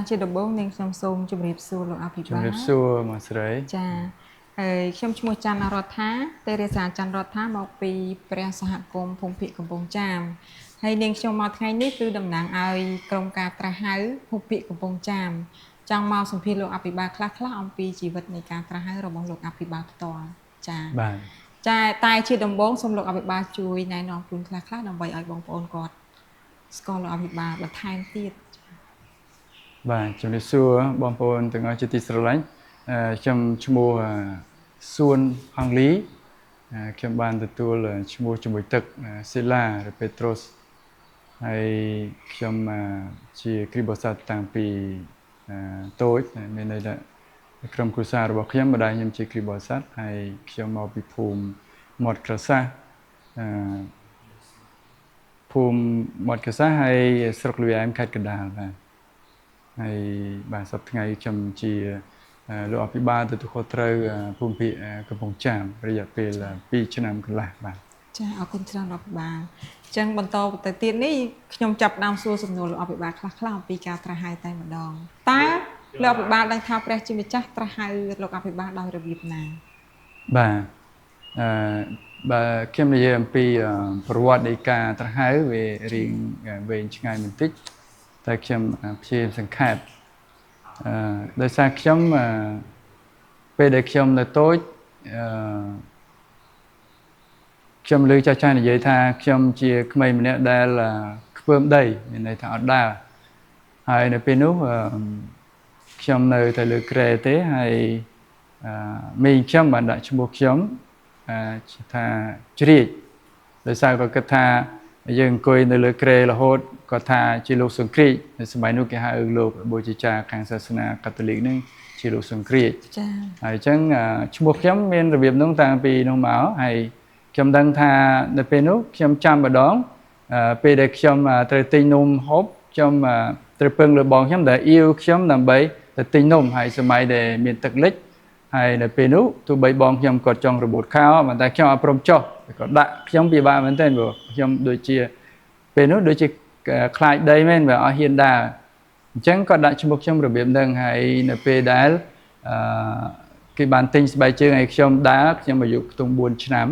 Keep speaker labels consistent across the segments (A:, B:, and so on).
A: ជាដំបូងនាងខ្ញុំសូមជម្រាបសួរលោកអភិបាល
B: ជម្រាបសួរមកស្រី
A: ចាហើយខ្ញុំឈ្មោះច័ន្ទរដ្ឋាទេរេសាច័ន្ទរដ្ឋាមកពីព្រះសហគមន៍ភូមិភាគកំពង់ចាមហើយនាងខ្ញុំមកថ្ងៃនេះគឺតំណាងឲ្យក្រុមការត្រាស់ហៅភូមិភាគកំពង់ចាមចង់មកសម្ភាសលោកអភិបាលខ្លះអំពីជីវិតនៃការត្រាស់ហៅរបស់លោកអភិបាលផ្ទាល់ចា
B: បាទ
A: ចាតែជាដំបូងសូមលោកអភិបាលជួយណែនាំខ្លួនខ្លះដើម្បីឲ្យបងប្អូនគាត់ស្គាល់លោកអភិបាលបន្ថែមទៀត
B: បាទជំរាបសួរបងប្អូនទាំងអស់ជាទីស្រឡាញ់ខ្ញុំឈ្មោះសួនអង់គ្លេសខ្ញុំបានទទួលឈ្មោះជាមួយទឹកស៊ីឡាឬពេត្រុសហើយខ្ញុំជាគ្រីបសាទតាំងពីតូចមានន័យថាក្រុមគ្រួសាររបស់ខ្ញុំម្ដាយខ្ញុំជាគ្រីបសាទហើយខ្ញុំមកពីភូមិមាត់ក្រសាសភូមិមាត់ក្រសាសហើយស្រុកលីវែមខេត្តកណ្ដាលបាទហើយបាទសប្តាហ៍ថ្ងៃខ្ញុំជាលោកអភិបាលទទួលខុសត្រូវភូមិភាគកំពង់ចាមរយៈពេល2ឆ្នាំកន្លះបាទ
A: ចាអរគុណច្រើនលោកអភិបាលអញ្ចឹងបន្តទៅទៀតនេះខ្ញុំចាប់ដើមសួរសំណួរលោកអភិបាលខ្លះអំពីការត្រាស់ហៅតែម្ដងតើលោកអភិបាលដឹងថាព្រះជាម្ចាស់ត្រាស់ហៅលោកអភិបាលដោយរបៀបណា
B: បាទបាទខ្ញុំនិយាយអំពីប្រវត្តិនៃការត្រាស់ហៅវារៀងវែងឆ្ងាយបន្តិចតែខ្ញុំព្យាយាមសង្ខេបដោយសារខ្ញុំពេលដែលខ្ញុំនៅតូចខ្ញុំលើចាស់និយាយថាខ្ញុំជាក្មេងម្នាក់ដែលខ្ពើមដីមានន័យថាអត់ដើរហើយនៅពេលនោះខ្ញុំនៅតែលើគ្រែទេហើយមីងខ្ញុំបានដាក់ឈ្មោះខ្ញុំថាជ្រាចដោយសារគាត់គិតថាយើងអង្គុយនៅលើគ្រែរហូតគាត់ថាជាលោកសង្គ្រាចនៅសម័យនោះគេហៅលោកបូជាចារខាងសាសនាកាតូលិកនឹងជាលោកសង្គ្រាច
A: ចា៎
B: ហើយអញ្ចឹងឈ្មោះខ្ញុំមានរបៀបនោះតាំងពីនោះមកហើយខ្ញុំដឹងថានៅពេលនោះខ្ញុំចាំម្ដងពេលដែលខ្ញុំត្រូវទិញនំហូបខ្ញុំត្រូវពឹងលើបងខ្ញុំដែលអ៊ីវខ្ញុំដើម្បីទៅទិញនំហើយសម័យដែលមានទឹកលិចហើយនៅពេលនោះទោះបីបងខ្ញុំគាត់ចង់របូតខោប៉ុន្តែខ្ញុំអត់ព្រមចុះគាត់ដាក់ខ្ញុំពិបាកមែនទែនព្រោះខ្ញុំដូចជាពេលនោះដូចជាខ្លាចដីមែនបើអត់ហ៊ានដើរអញ្ចឹងគាត់ដាក់ឈ្មោះខ្ញុំរបៀបហ្នឹងហើយនៅពេលដែលគេបានទិញស្បែកជើងឲ្យខ្ញុំដើរខ្ញុំអាយុខ្ទង់4ឆ្នាំ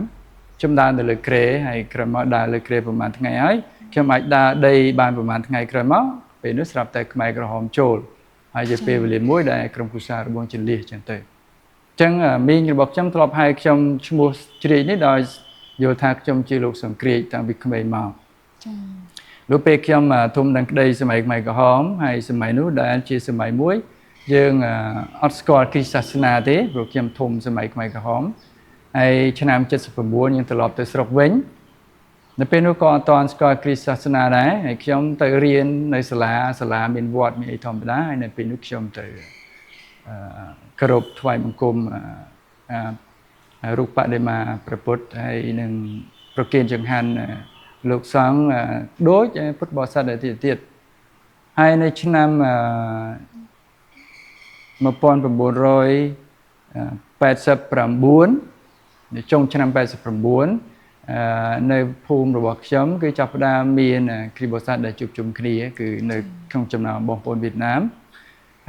B: ខ្ញុំដើរនៅលើគ្រែហើយក្រោយមកដើរលើគ្រែប្រហែលថ្ងៃហើយខ្ញុំអាចដើរដីបានប្រហែលថ្ងៃក្រោយមកពេលនោះស្រាប់តែខ្មែរក្រហមចូលហើយជាពេលវេលាមួយដែលក្រុមគ្រួសាររបស់ចលះចឹងទៅអញ្ចឹងមីងរបស់ខ្ញុំធ្លាប់ហៅខ្ញុំឈ្មោះជ្រាចនេះដោយយល់ថាខ្ញុំជាលោកសង្គ្រាចតាំងពីក្មេងមក
A: ចា៎
B: លោកពេលខ្ញុំធំដឹងក្តីសម័យខ្មែរក្រហមហើយសម័យនោះដែលជាសម័យមួយយើងអត់ស្គាល់គ្រីស្ទសាសនាទេព្រោះខ្ញុំធំសម័យខ្មែរក្រហមហើយឆ្នាំ79យើងត្រឡប់ទៅស្រុកវិញនៅពេលនោះក៏អត់ទាន់ស្គាល់គ្រីស្ទសាសនាដែរហើយខ្ញុំទៅរៀននៅសាលាមានវត្តមានអីធម្មតាហើយនៅពេលនោះខ្ញុំទៅគោរពថ្វាយបង្គំរូបបដិមាព្រះពុទ្ធហើយនឹងប្រគេនចង្ហាន់លោកសង្ឃដូចពុទ្ធបរិស័ទទៀតហើយនៅឆ្នាំ1989នៅចុងឆ្នាំ89នៅភូមិរបស់ខ្ញុំគឺចាប់ផ្ដើមមានគ្រីបរិស័ទដែលជួបជុំគ្នាគឺនៅក្នុងចំណោមបងប្អូនវៀតណាម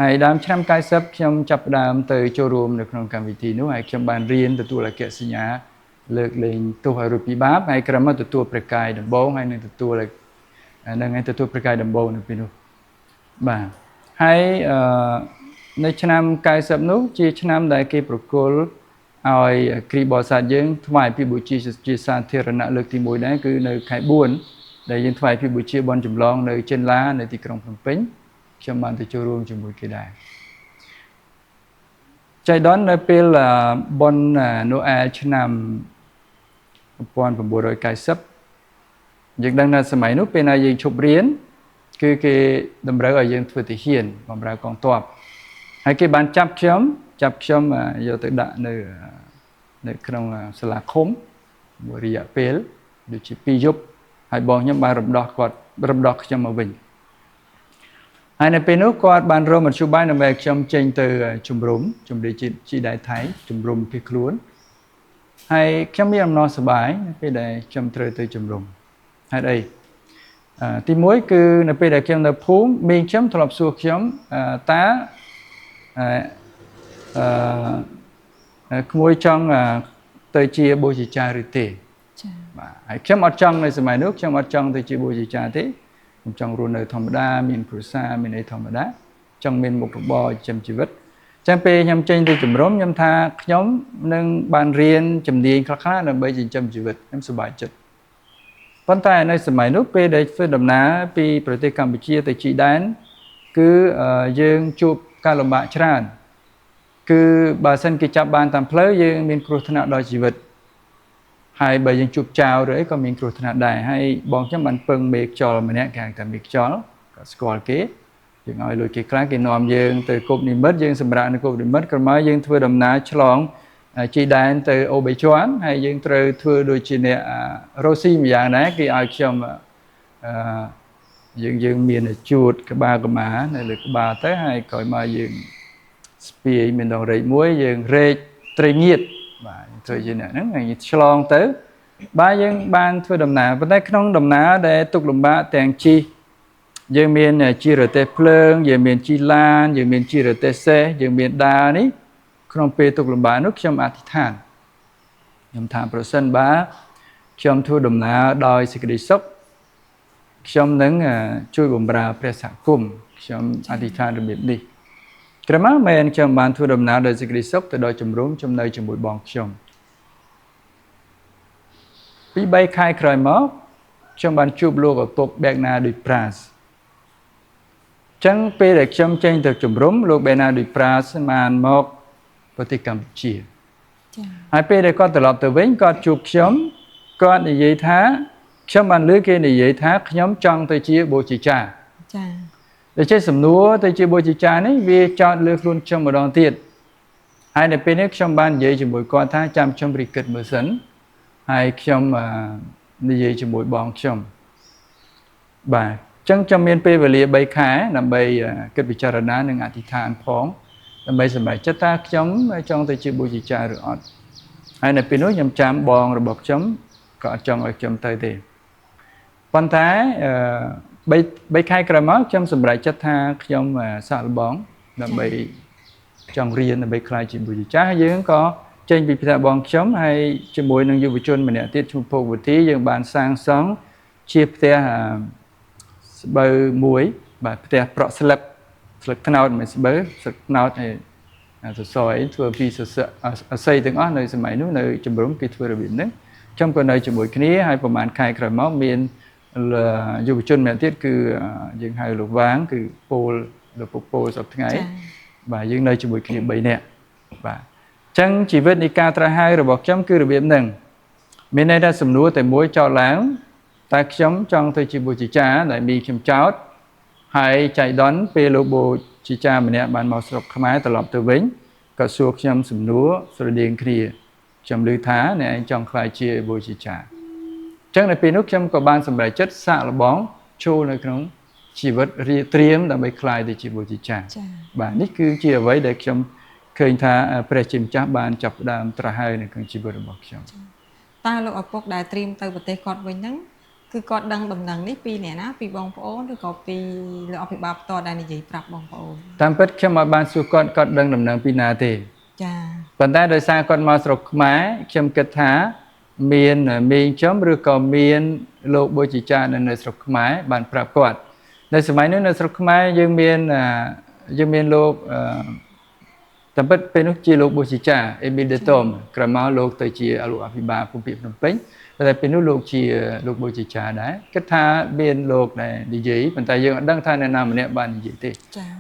B: ហើយដើមឆ្នាំ90ខ្ញុំចាប់ផ្ដើមទៅចូលរួមនៅក្នុងកម្មវិធីនោះហើយខ្ញុំបានរៀនទទួលអគ្គសញ្ញាលើកលែងទោសឲ្យរួចពីបាបហើយក្រោយមកទទួលព្រះកាយដំបូងហើយនឹងទទួលព្រះកាយដំបូងនៅពេលនោះបាទហើយនៅឆ្នាំ90នោះជាឆ្នាំដែលគេប្រគល់ឲ្យគ្រីបរិស័ទយើងថ្វាយពិបុជាសាធារណៈលើកទី1ដែរគឺនៅខែ4ដែលយើងថ្វាយពិបុជាបន់ចម្លងនៅចិនឡានៅទីក្រុងភ្នំពេញខ្ញុំបានទៅចូលរួមជាមួយគេដែរចៃដន្យនៅពេលបន់ណូអែលឆ្នាំ1990យើងដឹងថាសម័យនោះពេលណាយើងឈប់រៀនគឺគេតម្រូវឲ្យយើងធ្វើទាហានបម្រើកងទ័ពហើយគេបានចាប់ខ្ញុំយកទៅដាក់នៅក្នុងសាលាឃុំមួយរយៈពេលដូចជា2យប់ហើយបងខ្ញុំបានរំដោះខ្ញុំមកវិញហើយនៅពេលនោះគាត់បានរកមធ្យោបាយដើម្បីឲ្យខ្ញុំចេញទៅជំរាបជីដៃថៃជំរុំភៀសខ្លួនហើយខ្ញុំមានអំណរសប្បាយពេលដែលខ្ញុំត្រូវទៅជំរុំហេតុអី ទីមួយគឺនៅពេលដែលខ្ញុំនៅភូមិមីងខ្ញុំធ្លាប់សួរខ្ញុំតើក្មួយចង់ទៅជាបូជាចារឬទេ
A: ចា៎
B: បាទហើយខ្ញុំអត់ចង់នៅសម័យនោះខ្ញុំអត់ចង់ទៅជាបូជាចារទេខ្ញុំចង់រស់នៅធម្មតាមានគ្រួសារមានអីធម្មតាចង់មានមុខរបរចិញ្ចឹមជីវិតចឹងពេលខ្ញុំចេញទៅជំរំខ្ញុំថាខ្ញុំនឹងបានរៀនជំនាញខ្លះៗដើម្បីចិញ្ចឹមជីវិតខ្ញុំសប្បាយចិត្តប៉ុន្តែនៅសម័យនោះពេលដែលធ្វើដំណើរពីប្រទេសកម្ពុជាទៅជីដែនគឺយើងជួបការលំបាកច្រើនគឺបើសិនគេចាប់បានតាមផ្លូវយើងមានគ្រោះថ្នាក់ដល់ជីវិតហើយបើយើងជួបចោរឬអីក៏មានគ្រោះថ្នាក់ដែរហើយបងខ្ញុំបានពឹងមេខ្យល់ម្នាក់គេហៅថាមេខ្យល់ក៏ស្គាល់គេយើងឲ្យលុយគេខ្លះគេនាំយើងទៅគប់និមិត្តយើងសម្រាប់នៅគប់និមិត្តក្រោយយើងធ្វើដំណើរឆ្លងជីដែនទៅអូបេជាន់ហើយយើងត្រូវធ្វើដូចជាអ្នករ៉ូស៊ីម្យ៉ាងដែរគេឲ្យខ្ញុំយើងមានជួតក្បាលកម្មានៅលើក្បាលទៅហើយក្រោយមកយើងស្ពាយមានដងរែកមួយយើងរែកត្រីងៀតបាទធ្វើជាអ្នកហ្នឹងហើយឆ្លងទៅបាទយើងបានធ្វើដំណើរប៉ុន្តែក្នុងដំណើរដែលទុកលំបាកទាំងជិះយើងមានជីរទេសភ្លើងយើងមានជីឡានយើងមានជីរទេសសេះយើងមានដានេះក្នុងពេលទុកលំបាកនោះខ្ញុំអធិដ្ឋានខ្ញុំថាប្រសិនបើខ្ញុំធ្វើដំណើរដោយសេចក្តីសុខខ្ញុំនឹងជួយបម្រើព្រះសហគមន៍ខ្ញុំអធិដ្ឋានរបៀបនេះក្រោយមកមែនខ្ញុំបានធ្វើដំណើរដោយសេចក្តីសុខទៅដល់ជំរំខ្ញុំនៅជាមួយបងខ្ញុំពី3ខែក្រោយមកខ្ញុំបានជួបលោកឪពុក Bernard Dupras ចឹងពេលដែលខ្ញុំចេញទៅជំរំលោក Bernard Dupras បានមកប្រទេសកម្ពុជាចា៎ហើយពេលដែលគាត់ត្រឡប់ទៅវិញគាត់ជួបខ្ញុំគាត់និយាយថាខ្ញុំបានឮគេនិយាយថាខ្ញុំចង់ទៅជាបូជាចារចា៎ដូច្នេះសំណួរទៅជាបូជាចារនេះវាចោទលើខ្លួនខ្ញុំម្ដងទៀតហើយនៅពេលនេះខ្ញុំបាននិយាយជាមួយគាត់ថាចាំខ្ញុំរីគិតមើលសិនហើយខ្ញុំនិយាយជាមួយបងខ្ញុំបាទចឹងខ្ញុំមានពេលវេលា3ខែដើម្បីគិតពិចារណានិងអធិដ្ឋានផងដើម្បីសម្រេចចិត្តថាខ្ញុំចង់ទៅជាបូជាចារឬអត់ហើយនៅពេលនោះខ្ញុំចាំបងរបស់ខ្ញុំក៏អត់ចង់ឲ្យខ្ញុំទៅទេប៉ុន្តែ3ខែក្រោយមកខ្ញុំសម្រេចចិត្តថាខ្ញុំសាកល្បងដើម្បីចង់រៀនដើម្បីក្លាយជាបូជាចារយើងក៏ចេញពីផ្ទះបងខ្ញុំហើយជាមួយនឹងយុវជនម្នាក់ទៀតឈ្មោះភោគវុធីយើងបានសាងសង់ជាផ្ទះស្បូវមួយបាទផ្ទះប្រក់ស្លឹកត្នោតមិនស្បូវស្លឹកត្នោតហើយសសរធ្វើពីសសរអស័យទាំងអស់នៅសម័យនោះនៅជំរំគេធ្វើរបៀបហ្នឹងខ្ញុំក៏នៅជាមួយគ្នាហើយប្រហែលខែក្រោយមកមានយុវជនម្នាក់ទៀតគឺយើងហៅលោកវាងគឺពលលោកពុកពលសប្តាហ៍ថ្ងៃបាទយើងនៅជាមួយគ្នា3នាក់បាទអញ្ចឹងជីវិតនៃការត្រាស់ហៅរបស់ខ្ញុំគឺរបៀបហ្នឹងមានន័យថាសំណួរតែមួយចោទឡើងតែខ្ញុំចង់ទៅជាបូជាចារដែលមីខ្ញុំចោទហើយចៃដន្យពេលលោកបូជាចារម្នាក់បានមកស្រុកខ្មែរត្រឡប់ទៅវិញក៏សួរខ្ញុំសំណួរស្រដៀងគ្នាខ្ញុំឮថាអ្នកឯងចង់ក្លាយជាបូជាចារអញ្ចឹងនៅពេលនោះខ្ញុំក៏បានសម្រេចចិត្តសាកល្បងចូលនៅក្នុងជីវិតត្រៀមដើម្បីក្លាយទៅជាបូជាចារបាទនេះគឺជាអ្វីដែលខ្ញុំឃើញថាព្រះជាម្ចាស់បានចាប់ផ្ដើមត្រាស់ហៅនៅក្នុងជីវិតរបស់ខ្ញុំ
A: តើលោកឪពុកដែលត្រៀមទៅប្រទេសគាត់វិញហ្នឹងគឺគាត់ដឹងដំណឹងនេះពីអ្នកណាពីបងប្អូនឬក៏ពីលោកអភិបាលផ្ទាល់ដែលនិយាយប្រាប់បងប្អូន
B: តាមពិតខ្ញុំអត់បានសួរគាត់ដឹងដំណឹងពីណាទេ
A: ចា៎
B: ប៉ុន្តែដោយសារគាត់មកស្រុកខ្មែរខ្ញុំគិតថាមានមីងខ្ញុំឬក៏មានលោកបូជាចារនៅស្រុកខ្មែរបានប្រាប់គាត់នៅសម័យនោះនៅស្រុកខ្មែរយើងមានលោកតាមពិតពេលនោះជាលោកបូជាចារអេមីលដេតូមក្រោយមកលោកទៅជាលោកអភិបាលភូមិភាគភ្នំពេញតែពេលនោះលោកជាលោកបូជាចារដែរគិតថាមានលោកដែលនិយាយប៉ុន្តែយើងអត់ដឹងថាអ្នកណាម្នាក់បាននិយាយទេ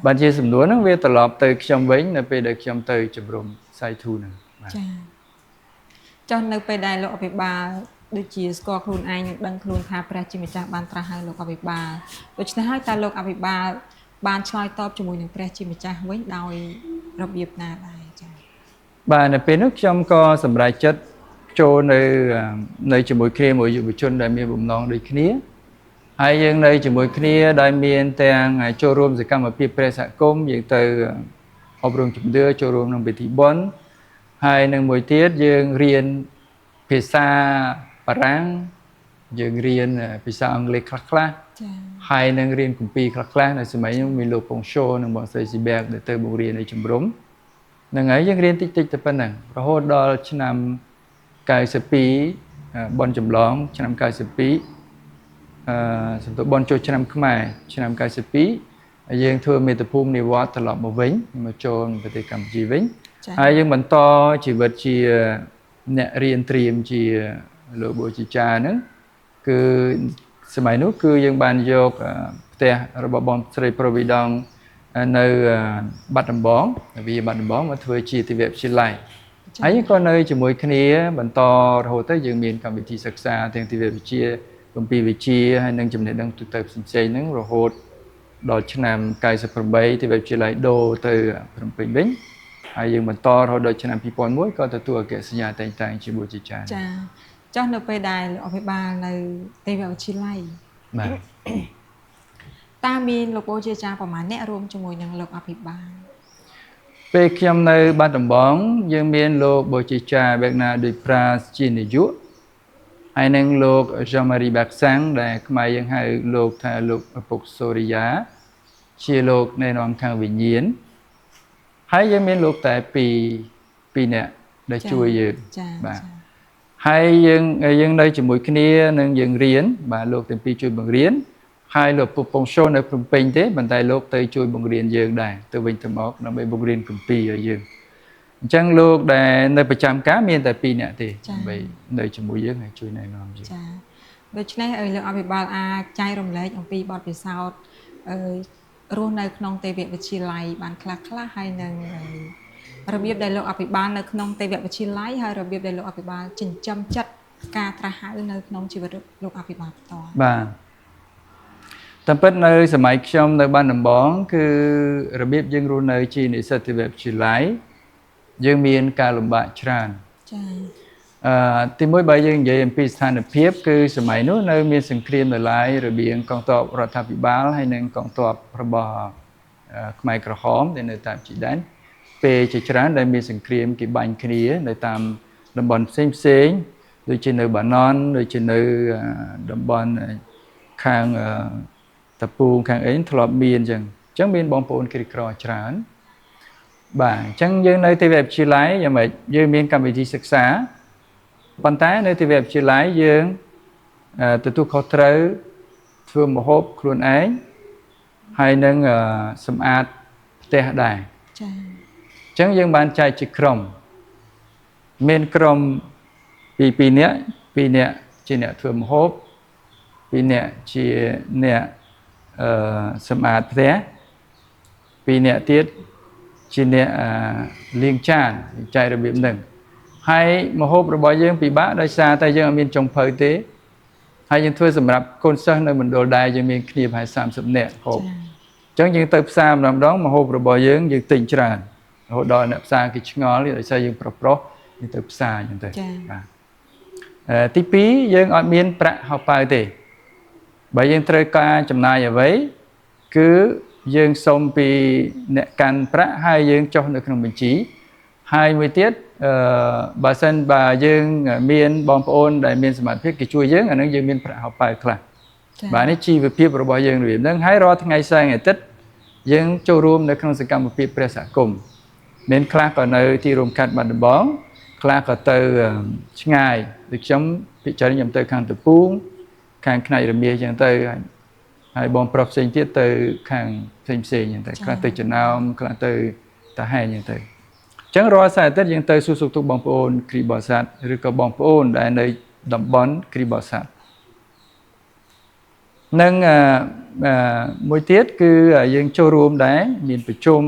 B: បានជាសំណួរហ្នឹងវាត្រឡប់ទៅខ្ញុំវិញនៅពេលដែលខ្ញុំទៅជំរំសៃធូហ្នឹង
A: ចា៎ចុះនៅពេលដែលលោកអភិបាលដូចជាស្គាល់ខ្លួនឯងនឹងដឹងខ្លួនថាព្រះជាម្ចាស់បានត្រាស់ហៅលោកអភិបាលដូច្នេះហើយតើលោកអភិបាលបានឆ្លើយតបជាមួយនឹងព្រះជាម្ចាស់វិញដោយរបៀបណាដែរចា៎
B: បាទនៅពេលនោះខ្ញុំក៏សម្រេចចិត្តចូលនៅជាមួយគ្នាមួយយុវជនដែលមានបំណងដូចគ្នាហើយយើងនៅជាមួយគ្នាដែលមានទាំងចូលរួមសកម្មភាពព្រះសហគមន៍យើងទៅអប់រំជំនឿចូលរួមក្នុងពិធីបុណ្យហើយនឹងមួយទៀតយើងរៀនភាសាបារាំង យើងរៀនភាសាអង់គ្លេសខ្លះៗ
A: ចា៎
B: ហើយនឹងរៀនគម្ពីរខ្លះៗនៅសម័យនោះមានលោកពងឈោនិងបងស្រីស៊ីបែកដែលទៅបង្រៀននៅជំរំហ្នឹងហើយយើងរៀនតិចៗតែប៉ុណ្ណឹងរហូតដល់ឆ្នាំ92បនចម្លងឆ្នាំ92សំទោសបនចូលឆ្នាំខ្មែរឆ្នាំ92យើងធ្វើមេត្តាភូមិនិវត្តន៍ត្រឡប់មកវិញមកចូលប្រទេសកម្ពុជាវិញហើយយើងបន្តជីវិតជាអ្នករៀនត្រៀមជាលោកបូជាចារ្យហ្នឹងគឺសម័យនោះគឺយើងបានយកផ្ទះរបស់បងស្រីប្រូវីដងនៅបាត់ដំបងវិទ្យាបាត់ដំបងមកធ្វើជាទិវវិទ្យាល័យហើយក៏នៅជាមួយគ្នាបន្តរហូតទៅយើងមានកម្មវិធីសិក្សាទាំងទិវវិទ្យាគម្ពីរវិទ្យាហើយនឹងចំណេះដឹងទូទៅផ្សេងៗហ្នឹងរហូតដល់ឆ្នាំ98ទិវវិទ្យាល័យដូរទៅភ្នំពេញវិញហើយយើងបន្តរហូតដល់ឆ្នាំ2001ក៏ទទួលអគ្គសញ្ញាតែងតាំងជាបូជាចារ្យ
A: ចា៎ចុះនៅពេលដែលលោកអភិបាលនៅទេវវិទ្យាល័យ
B: បាទ
A: តើមានលោកបូជាចារ្យប្រមាណអ្នករួមជាមួយនឹងលោកអភិបាល
B: ពេលខ្ញុំនៅបាត់ដំបងយើងមានលោកបូជាចារ្យបែកណាដូចប្រាជានាយកហើយនឹងលោក Jean-Marie Baxang ដែលខ្មែរយើងហៅលោកថាលោកឪពុកសូរិយាជាលោកណែនាំខាងវិញ្ញាណហើយយើងមានលោកតែពីរនាក់ដែលជួយយើងបាទហើយយើងនៅជាមួយគ្នានឹងយើងរៀនបាទលោកទាំងពីរជួយបង្រៀនហើយលោកពុកពងឈោនៅភ្នំពេញទេប៉ុន្តែលោកទៅជួយបង្រៀនយើងដែរទៅវិញទៅមកដើម្បីបង្រៀនគម្ពីរឲ្យយើងអញ្ចឹងលោកដែលនៅប្រចាំការមានតែ2នាក់ទេដើម្បីនៅជាមួយយើងហើយជួយណែនាំយើង
A: ចា៎ដូច្នេះលោកអភិបាលអាចចែករំលែកអំពីបទពិសោធន៍រស់នៅក្នុងទេវវិទ្យាល័យបានខ្លះៗហើយនឹងរបៀបដែលលោកអភិបាលនៅក្នុងទេវវិទ្យាល័យហើយរបៀបដែលលោកអភិបាលចិញ្ចឹមចិត្តការត្រាស់ហៅនៅក្នុងជីវិតលោកអភិបាលផ្ទាល់
B: បាទតាមពិតនៅសម័យខ្ញុំនៅបានដំបងគឺរបៀបយើងរស់នៅជានិស្សិតទេវវិទ្យាល័យយើងមានការលំបាកច្រើន
A: ចា៎
B: ទីមួយបើយើងនិយាយអំពីស្ថានភាពគឺសម័យនោះនៅមានសង្គ្រាមនៅឡើយរវាងកងទ័ពរដ្ឋាភិបាលហើយនិងកងទ័ពរបស់ខ្មែរក្រហមដែលនៅតាមជីដែនពេលជាច្រើនដែលមានសង្គ្រាមគេបាញ់គ្នានៅតាមតំបន់ផ្សេងដូចជានៅបាណន់ដូចជានៅតំបន់ខាងតាពូខាងអីធ្លាប់មានអញ្ចឹងមានបងប្អូនក្រីក្រច្រើនបាទអញ្ចឹងយើងនៅទេវវិទ្យាល័យយ៉ាងម៉េចយើងមានកម្មវិធីសិក្សាប៉ុន្តែនៅទេវវិទ្យាល័យយើងទទួលខុសត្រូវធ្វើម្ហូបខ្លួនឯងហើយនឹងសម្អាតផ្ទះដែរ
A: ចា៎
B: អញ្ចឹងយើងបានចែកជាក្រុមមានក្រុម2នាក់ជាអ្នកធ្វើម្ហូប2នាក់ជាអ្នកសម្អាតផ្ទះ2នាក់ទៀតជាអ្នកលាងចានចែករបៀបហ្នឹងហើយម្ហូបរបស់យើងពិបាកដោយសារតែយើងអត់មានចុងភៅទេហើយយើងធ្វើសម្រាប់កូនសិស្សនៅមណ្ឌលដែរយើងមានគ្នាប្រហែល30នាក់ហូបអញ្ចឹងយើងទៅផ្សារម្ដងម្ហូបរបស់យើងទិញច្រើនរហូតដល់អ្នកផ្សារគេឆ្ងល់ដោយសារយើងប្រុសយើងទៅផ្សារអញ្ចឹងទៅបាទទី2យើងអត់មានប្រាក់ហោប៉ៅទេបើយើងត្រូវការចំណាយអ្វីគឺយើងសុំពីអ្នកកាន់ប្រាក់ហើយយើងចុះនៅក្នុងបញ្ជីហើយមួយទៀតបើសិនបើយើងមានបងប្អូនដែលមានសមត្ថភាពគេជួយយើងអានឹងយើងមានប្រាក់ហោប៉ៅខ្លះបាទនេះជីវភាពរបស់យើងរបៀបហ្នឹងហើយរាល់ថ្ងៃសៅរ៍អាទិត្យយើងចូលរួមនៅក្នុងសកម្មភាពព្រះសហគមន៍មានខ្លះក៏នៅទីរួមខេត្តបាត់ដំបងខ្លះក៏ទៅឆ្ងាយដូចខ្ញុំពិចារណាខ្ញុំទៅខាងតពូងខាងខ្នែករមាសអញ្ចឹងទៅហើយបងប្រុសផ្សេងទៀតទៅខាងផ្សេងអញ្ចឹងទៅខ្លះទៅចំណោមខ្លះទៅតាហែអញ្ចឹងទៅអញ្ចឹងរាល់សៅរ៍អាទិត្យយើងទៅសួរសុខទុក្ខបងប្អូនគ្រីបោះសត្វឬក៏បងប្អូនដែលនៅតំបន់គ្រីបោះសត្វនិងមួយទៀតគឺយើងចូលរួមដែរមានប្រជុំ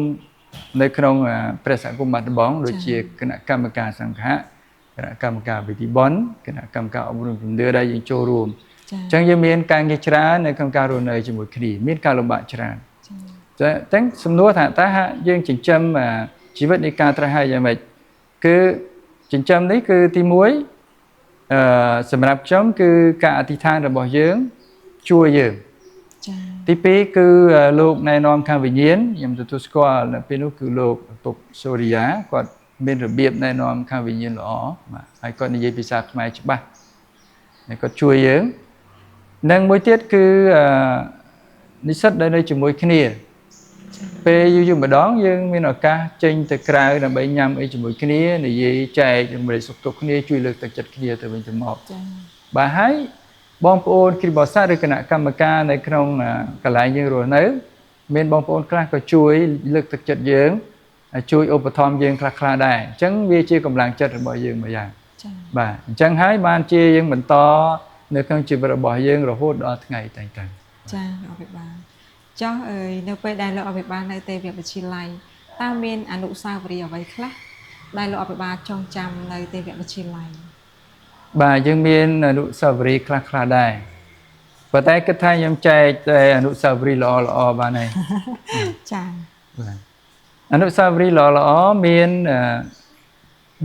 B: នៅក្នុងព្រះសហគមន៍បាត់ដំបងដូចជាគណៈកម្មការសង្ឃៈគណៈកម្មការវិធីបុណ្យគណៈកម្មការអប់រំជំនឿដែលយើងចូលរួមអញ្ចឹងយើងមានការងារច្រើននៅក្នុងការរស់នៅជាមួយគ្នាមានការលំបាកច្រើនតែសំណួរថាតើយើងចិញ្ចឹមជីវិតនៃការត្រាស់ហើយយ៉ាងម៉េចគឺចិញ្ចឹមនេះគឺទី1សម្រាប់ខ្ញុំគឺការអធិដ្ឋានរបស់យើងជួយយើងទី2គឺលោកណែនាំខាងវិញ្ញាណខ្ញុំទទួលស្គាល់នៅពេលនោះគឺលោកពុកសូរិយាគាត់មានរបៀបណែនាំខាងវិញ្ញាណល្អបាទហើយគាត់និយាយភាសាខ្មែរច្បាស់ហើយគាត់ជួយយើង នឹងមួយទៀតគឺនិស្សិតដែលនៅជាមួយគ្នាពេលយូរយូរម្ដងយើងមានឱកាសចេញទៅក្រៅដើម្បីញ៉ាំអីជាមួយគ្នានិយាយចែករំលែកសុខទុក្ខគ្នាជួយលើកទឹកចិត្តគ្នាទៅវិញទៅមកចា៎បាទហើយបងប្អូនគ្រីស្ទបរិស័ទឬគណៈកម្មការនៅក្នុងកន្លែងយើងរស់នៅមានបងប្អូនខ្លះក៏ជួយលើកទឹកចិត្តយើងជួយឧបត្ថម្ភយើងខ្លះៗដែរអញ្ចឹងវាជាកម្លាំងចិត្តរបស់យើងមួយយ៉ាងចា៎បាទអញ្ចឹងហើយបានជាយើងបន្តនៅក្នុងជីវិតរបស់យើងរហូតដល់ថ្ងៃតែងទៅចា៎អរគុណបាទចុះនៅពេលដែលលោកអភិបាលនៅទេវវិទ្យាល័យតើមានអនុស្សាវរីយ៍អ្វីខ្លះដែលលោកអភិបាលចងចាំនៅទេវវិទ្យាល័យបាទយើងមានអនុស្សាវរីយ៍ខ្លះដែរប៉ុន្តែគិតថាខ្ញុំចែកតែអនុស្សាវរីយ៍ល្អៗបានហើយចា៎បាទអនុស្សាវរីយ៍ល្អៗមាន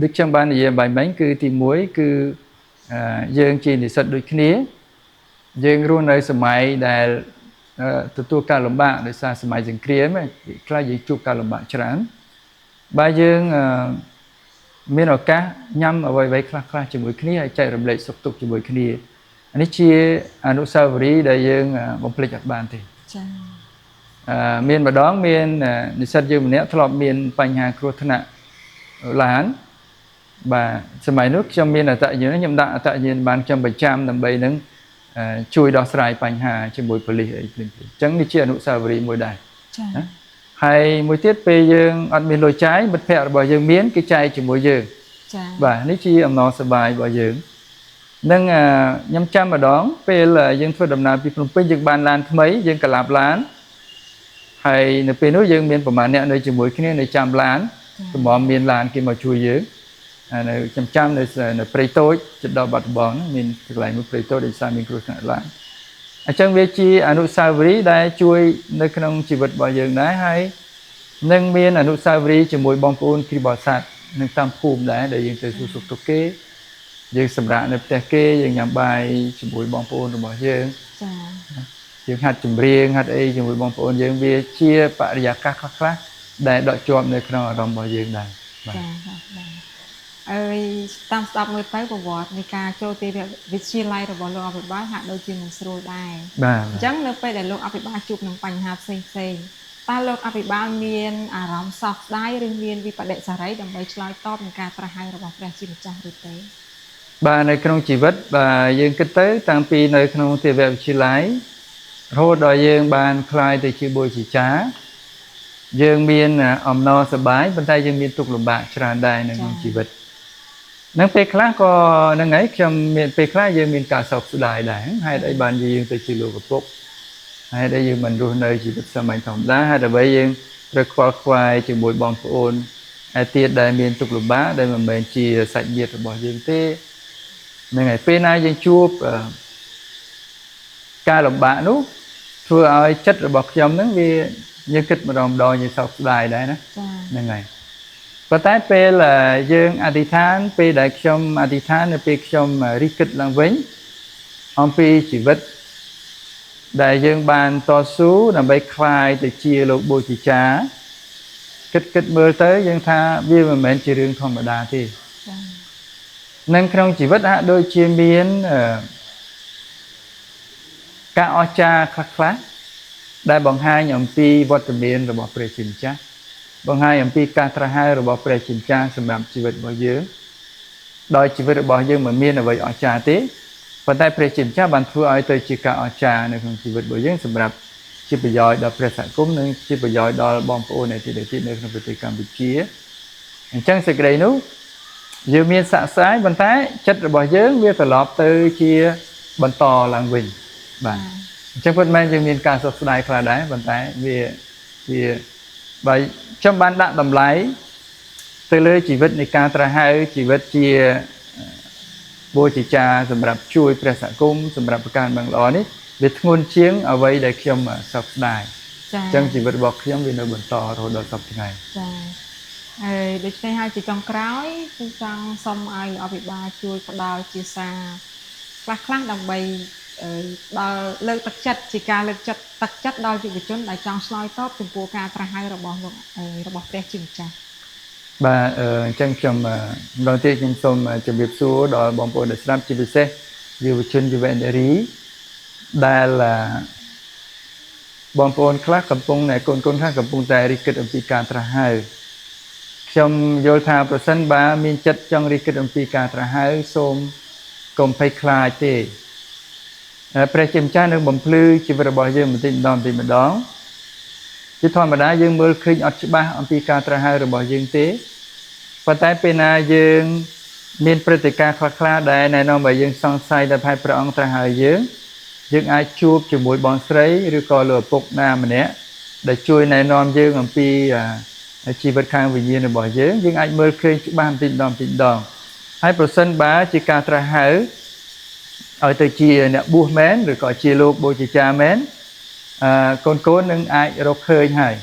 B: ដូចខ្ញុំបាននិយាយបាយមិញគឺទី1គឺយើងជានិស្សិតដូចគ្នាយើងរស់នៅសម័យដែលទទួលការលំបាកដោយសារសម័យសង្គ្រាមខ្លះយើងជួបការលំបាកច្រើនបើយើងមានឱកាសញ៉ាំអ្វីៗខ្លះៗជាមួយគ្នាហើយចែករំលែកសុខទុក្ខជាមួយគ្នានេះជាអនុស្សាវរីយ៍ដែលយើងបំភ្លេចអត់បានទេចា៎មានម្ដងមាននិស្សិតយើងម្នាក់ធ្លាប់មានបញ្ហាគ្រោះថ្នាក់ឡានបាទសម័យនោះខ្ញុំមានអត្តញ្ញាណខ្ញុំដាក់អត្តញ្ញាណបានខ្ញុំប្រចាំដើម្បីនឹងជួយដោះស្រាយបញ្ហាជាមួយប៉ូលីសអីផ្សេងៗអញ្ចឹងនេះជាអនុស្សាវរីយ៍មួយដែរចា៎ហើយមួយទៀតពេលយើងអត់មានលុយចាយមិត្តភ័ក្តិរបស់យើងមានគេចែកជាមួយយើងចា៎បាទនេះជាអំណរសប្បាយរបស់យើងនឹងខ្ញុំចាំម្ដងពេលយើងធ្វើដំណើរពីភ្នំពេញយើងបានឡានថ្មីយើងក្លាប់ឡានហើយនៅពេលនោះយើងមានប្រហែលអ្នកនៅជាមួយគ្នានៅចាំឡានសម្រាប់មានឡានគេមកជួយយើងនៅចាំនៅព្រៃតូចជិតដល់បាត់ដំបងមានកន្លែងមួយព្រៃតូចដោយសារមានគ្រោះថ្នាក់ឡានអញ្ចឹងវាជាអនុស្សាវរីយ៍ដែលជួយនៅក្នុងជីវិតរបស់យើងដែរហើយនឹងមានអនុស្សាវរីយ៍ជាមួយបងប្អូនគ្រីស្ទបរិស័ទនឹងតាមភូមិដែរដែលយើងទៅសួរសុខទុក្ខគេយើងសម្រាកនៅផ្ទះគេយើងញ៉ាំបាយជាមួយបងប្អូនរបស់យើងចា៎យើងហាត់ចម្រៀងហាត់អីជាមួយបងប្អូនយើងវាជាបរិយាកាសខ្លះៗដែលដកជាប់នៅក្នុងអារម្មណ៍របស់យើងដែរបាទចា៎បាទតាមស្ដាប់មើលទៅប្រវត្តិនៃការចូលទេវវិទ្យាល័យរបស់លោកអភិបាលហាក់ដូចជាមិនស្រួលដែរបាទអញ្ចឹងនៅពេលដែលលោកអភិបាលជួបនឹងបញ្ហាផ្សេងៗតើលោកអភិបាលមានអារម្មណ៍សោកស្ដាយឬមានវិបដិសារីដើម្បីឆ្លើយតបនឹងការត្រាស់ហៅរបស់ព្រះជាម្ចាស់ឬទេបាទនៅក្នុងជីវិតបាទយើងគិតទៅតាំងពីនៅក្នុងទេវវិទ្យាល័យរហូតដល់យើងបានក្លាយទៅជាបុជាចារ្យយើងមានអំណរសប្បាយប៉ុន្តែយើងមានទុក្ខលំបាកច្រើនដែរនៅក្នុងជីវិតនឹងពេលខ្លះក៏ហ្នឹងហើយខ្ញុំមានពេលខ្លះយើងមានការសោកស្ដាយដែរហេតុអីបានយើងទៅជាលោកឪពុកហេតុអីយើងមិនរស់នៅជីវិតសាមញ្ញធម្មតាហេតុអ្វីយើងត្រូវខ្វល់ខ្វាយជាមួយបងប្អូនឯទៀតដែលមានទុក្ខលំបាកដែលមិនមែនជាសាច់ញាតិរបស់យើងទេហ្នឹងហើយពេលណាយើងជួបការលំបាកនោះធ្វើឲ្យចិត្តរបស់ខ្ញុំហ្នឹងវាយើងគិតម្ដងយើងសោកស្ដាយដែរណាហ្នឹងហើយប៉ុន្តែពេលយើងអធិដ្ឋានពេលដែលខ្ញុំអធិដ្ឋាននៅពេលខ្ញុំរិះគិតឡើងវិញអំពីជីវិតដែលយើងបានតស៊ូដើម្បីក្លាយទៅជាលោកបូជាចារ្យគិតមើលទៅយើងថាវាមិនមែនជារឿងធម្មតាទេនឹងក្នុងជីវិតហាក់ដូចជាមានការអស្ចារ្យខ្លះៗដែលបង្ហាញអំពីវត្តមានរបស់ព្រះជាម្ចាស់បង្ហាញអំពីការត្រាស់ហៅរបស់ព្រះជាម្ចាស់សម្រាប់ជីវិតរបស់យើងដោយជីវិតរបស់យើងមិនមានអ្វីអស្ចារ្យទេប៉ុន្តែព្រះជាម្ចាស់បានធ្វើឲ្យទៅជាការអស្ចារ្យនៅក្នុងជីវិតរបស់យើងសម្រាប់ជាប្រយោជន៍ដល់ព្រះសហគមន៍និងជាប្រយោជន៍ដល់បងប្អូននៅទីនៅក្នុងប្រទេសកម្ពុជាអញ្ចឹងសេចក្តីនោះយើងមានស័ក្តិស្អាយប៉ុន្តែចិត្តរបស់យើងវាត្រឡប់ទៅជាបន្តឡើងវិញបាទអញ្ចឹងពិតមែនយើងមានការសោកស្ដាយខ្លះដែរប៉ុន្តែវាបើខ្ញុំបានដាក់តម្លៃទៅលើជីវិតនៃការត្រាស់ហៅជីវិតជាបូជាចារ្យសម្រាប់ជួយព្រះសហគមន៍សម្រាប់ប្រការបានល្អនេះវាធ្ងន់ជាងអ្វីដែលខ្ញុំសោកស្ដាយចា៎អញ្ចឹងជីវិតរបស់ខ្ញុំវានៅបន្តរហូតដល់សប្តាហ៍ថ្ងៃចា៎ហើយដូច្នេះហើយជាចុងក្រោយខ្ញុំចង់សូមឲ្យលោកអភិបាលជួយផ្ដល់ជាសារខ្លះដើម្បីដល់លើកទឹកចិត្តជាការលើកទឹកចិត្តដល់យុវជនដែលចង់ឆ្លើយតបចំពោះការត្រាស់ហៅរបស់លោករបស់ព្រះជាម្ចាស់បាទអញ្ចឹងខ្ញុំម្ដងទៀតខ្ញុំសូមជម្រាបសួរដល់បងប្អូនដែលស្ដាប់ជាពិសេសយុវជនយុវនារី ដែលបងប្អូនខ្លះកំពុងកូនខ្លះកំពុងតែរីកគិតអំពីការត្រាស់ហៅខ្ញុំយល់ថាប្រសិនបើមានចិត្តចង់រីកគិតអំពីការត្រាស់ហៅសូមកុំភ័យខ្លាចទេព្រះជាម្ចាស់នឹងបំភ្លឺជីវិតរបស់យើងបន្តិចម្ដងជាធម្មតាយើងមើលឃើញអត់ច្បាស់អំពីការត្រាស់ហៅរបស់យើងទេប៉ុន្តែពេលណាយើងមានព្រឹត្តិការណ៍ខ្លះៗដែលណែនាំឲ្យយើងសង្ស័យថាព្រះអង្គត្រាស់ហៅយើងអាចជួបជាមួយបងស្រីឬក៏លោកឪពុកណាម្នាក់ដែលជួយណែនាំយើងអំពីជីវិតខាងវិញ្ញាណរបស់យើងអាចមើលឃើញច្បាស់បន្តិចម្ដងហើយប្រសិនបើជាការត្រាស់ហៅឲ្យទៅជាអ្នកបួសមែនឬក៏ជាលោកបូជាចារមែនកូននឹងអាចរកឃើញហើយ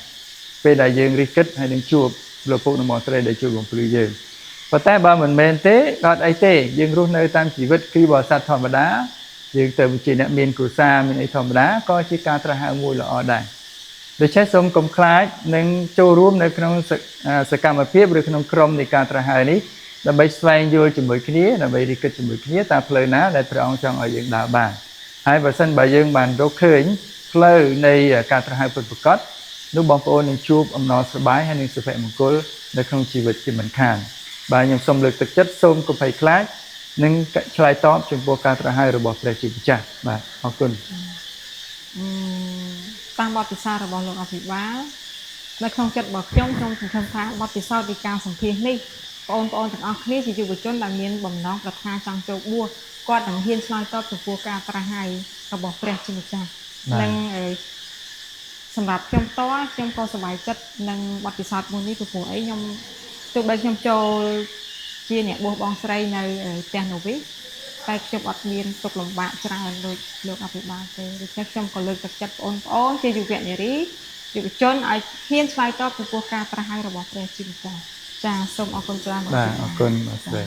B: ពេលដែលយើងរិះគិតហើយនឹងជួបលោកពុកនិងបងស្រីដែលជួយបំភ្លឺយើងប៉ុន្តែបើមិនមែនទេអត់អីទេយើងរស់នៅតាមជីវិតគ្រីបរិស័ទធម្មតាយើងទៅជាអ្នកមានគ្រួសារមានអីធម្មតាក៏ជាការត្រាស់ហៅមួយល្អដែរដូច្នេះសូមកុំខ្លាចនឹងចូលរួមនៅក្នុងសកម្មភាពឬក្នុងក្រុមនៃការត្រាស់ហៅនេះដើម្បីស្វែងយល់ជាមួយគ្នាដើម្បីរិះគិតជាមួយគ្នាតាមផ្លូវណាដែលព្រះអង្គចង់ឲ្យយើងដើរបានហើយបើសិនបើយើងបានរកឃើញផ្លូវនៃការត្រាស់ហៅពិតប្រាកដនោះបងប្អូននឹងជួបអំណរសប្បាយហើយនឹងសុភមង្គលនៅក្នុងជីវិតជាមិនខានបាទខ្ញុំសូមលើកទឹកចិត្តសូមកុំភ័យខ្លាចនិងឆ្លើយតបចំពោះការត្រាស់ហៅរបស់ព្រះជាម្ចាស់បាទអរគុណ
A: តាមបទពិសោធន៍របស់លោកអភិបាលនៅក្នុងចិត្តរបស់ខ្ញុំសង្ឃឹមថាបទពិសោធន៍នៃការសម្ភាសនេះបងប្អូនទាំងអស់គ្នាជាយុវជនដែលមានបំណងប្រាថ្នាចង់ចូលបួសគាត់នឹងហ៊ានឆ្លើយតបចំពោះការត្រាស់ហៅរបស់ព្រះជាម្ចាស់និងសម្រាប់ខ្ញុំផ្ទាល់ខ្ញុំក៏សប្បាយចិត្តនឹងបទពិសោធន៍មួយនេះពីព្រោះអីខ្ញុំទោះបីខ្ញុំចូលជាអ្នកបួសបងស្រីនៅផ្ទះនោះវិញតែខ្ញុំអត់មានទុកលំបាកច្រើនដូចលោកអភិបាលទេដូច្នេះខ្ញុំក៏លើកទឹកចិត្តបងប្អូនជាយុវនារីយុវជនឲ្យហ៊ានឆ្លើយតបចំពោះការត្រាស់ហៅរបស់ព្រះជាម្ចាស់ចាសូមអរគុណច្រើន
B: បាទអរគុណបាទស្រី